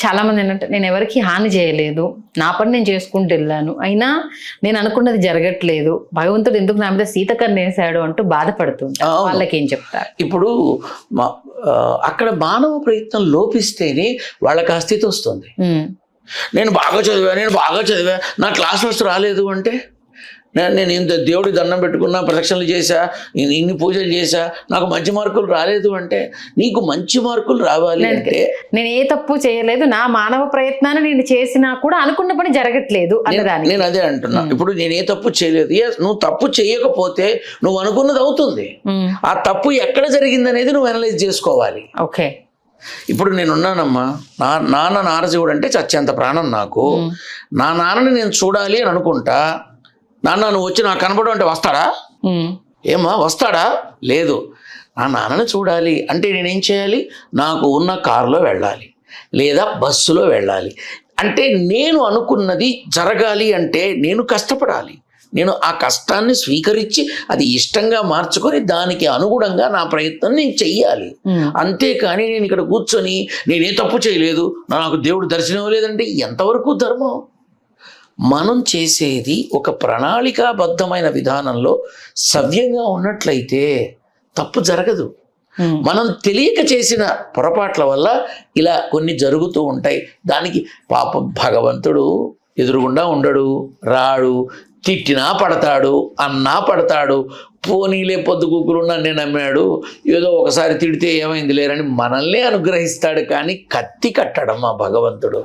చాలా మంది ఏంటంటే నేను ఎవరికి హాని చేయలేదు, నా పని నేను చేసుకుంటూ వెళ్ళాను, అయినా నేను అనుకున్నది జరగట్లేదు, భగవంతుడు ఎందుకు నా మీద సీతకన్ను వేసాడు అంటూ బాధపడుతుంటారు. వాళ్ళకి ఏం చెప్తారు? ఇప్పుడు అక్కడ మానవ ప్రయత్నం లోపిస్తేనే వాళ్ళకి ఆ స్థితి వస్తుంది. నేను బాగా చదివా నా క్లాస్ ఫస్ట్ రాలేదు అంటే, నేను ఇంత దేవుడి దండం పెట్టుకున్నా, ప్రదక్షిణలు చేశా, ఇన్ని పూజలు చేశా, నాకు మంచి మార్కులు రాలేదు అంటే, నీకు మంచి మార్కులు రావాలి అంటే నేను ఏ తప్పు చేయలేదు, నా మానవ ప్రయత్నాన్ని నేను చేసినా కూడా అనుకున్న పని జరగట్లేదు అన్నదాన్ని నేను అదే అంటున్నా. ఇప్పుడు నేను ఏ తప్పు చేయలేదు. నువ్వు తప్పు చేయకపోతే నువ్వు అనుకున్నది అవుతుంది. ఆ తప్పు ఎక్కడ జరిగింది అనేది నువ్వు అనలైజ్ చేసుకోవాలి. ఓకే, ఇప్పుడు నేనున్నానమ్మా, నాన్న నారజీవుడు అంటే చచ్చేంత ప్రాణం నాకు. నా నాన్నని నేను చూడాలి అని అనుకుంటా. నాన్న నువ్వు వచ్చి నాకు కనపడు అంటే వస్తాడా? ఏమా వస్తాడా? లేదు. నా నాన్నని చూడాలి అంటే నేనేం చేయాలి? నాకు ఉన్న కారులో వెళ్ళాలి లేదా బస్సులో వెళ్ళాలి. అంటే నేను అనుకున్నది జరగాలి అంటే నేను కష్టపడాలి. నేను ఆ కష్టాన్ని స్వీకరించి అది ఇష్టంగా మార్చుకొని దానికి అనుగుణంగా నా ప్రయత్నం నేను చెయ్యాలి. అంతేకాని నేను ఇక్కడ కూర్చొని నేనే తప్పు చేయలేదు, నాకు దేవుడు దర్శనం లేదంటే ఎంతవరకు ధర్మం? మనం చేసేది ఒక ప్రణాళికాబద్ధమైన విధానంలో సవ్యంగా ఉన్నట్లయితే తప్పు జరగదు. మనం తెలియక చేసిన పొరపాట్ల వల్ల ఇలా కొన్ని జరుగుతూ ఉంటాయి. దానికి పాపం భగవంతుడు ఎదురుగుండా ఉండడు, రాడు, తిట్టినా పడతాడు, అన్నా పడతాడు. పోనీలే పొద్దుకూకులున్నా నేను నమ్మాడు, ఏదో ఒకసారి తిడితే ఏమైంది లేరని మనల్ని అనుగ్రహిస్తాడు. కానీ కత్తి కట్టడం ఆ భగవంతుడు.